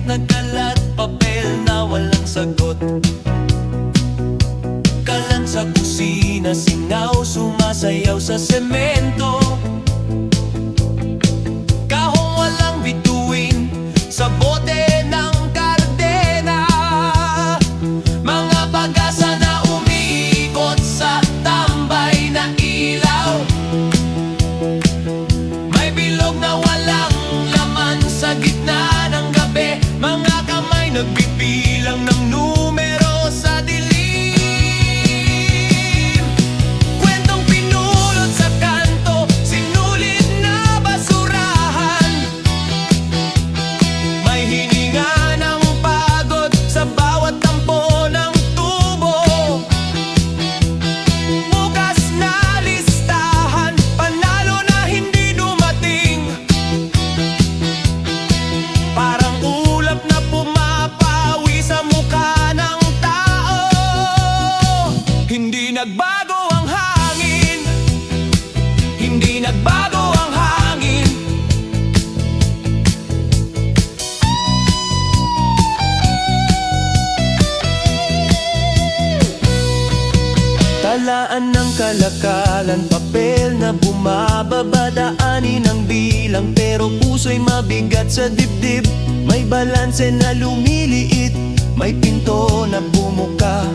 nagkalat, papel na walang sagot. Kalan sa kusina, singaw, sumasayaw sa semento. Kahong walang bituin, sa bote ng kardena. Mga pag-asa na umiikot sa tambay na ilaw. May bilog na walang laman sa gitna ng gabi. Mga kamay nagbibilang ng numero sa dilim. Kwentong pinulot sa kanto, sinulit na basurahan. May hininga ng pagod sa bawat tampo ng tubo. Bukas na listahan, panalo na hindi dumating. Parang ulap na pumapawi sa mukha ng tao. Hindi nagbago ang hangin, hindi nagbago ang hangin. Talaan ng kalakalan, papel na bumababa, daanin ang bilang, pero puso'y mabigat sa dibdib. May balanse na lumiliit, may pinto na bumuka.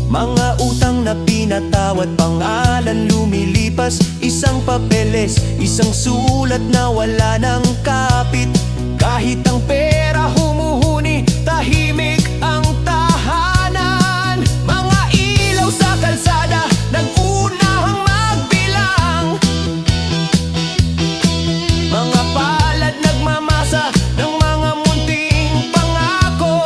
Mga utang na pinatawad, pangalan lumilipas. Isang papeles, isang sulat na wala ng kapit. Kahit ang pera humuhuni, tahimik ang tahanan. Mga ilaw sa kalsada, nag-unahang magbilang. Mga palad nagmamasa ng mga munting pangako.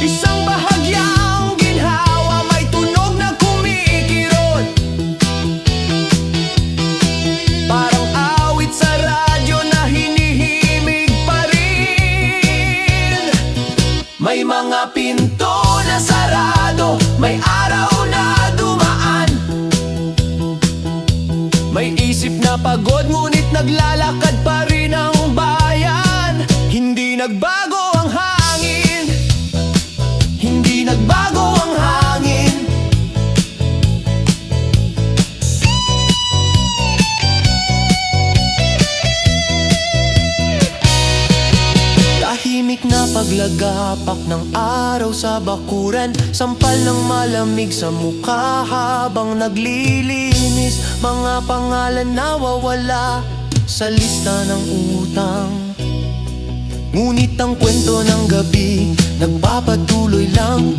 Isang bahagyang ginhawa, may tunog na kumikirot. Parang awit sa radyo na hinihimig pa rin. May mga pinto na sarado, may araw na dumaan. May isip na pagod, ngunit naglalakad pa rin ang bayan. Hindi nagbago ang hangin, hindi nagbago ang hangin. Tahimik na paglagapak ng araw sa bakuran, sampal ng malamig sa mukha habang naglilinis. Mga pangalan nawawala sa lista ng utang. Ngunit ang kwento ng gabi nagpapatuloy lang.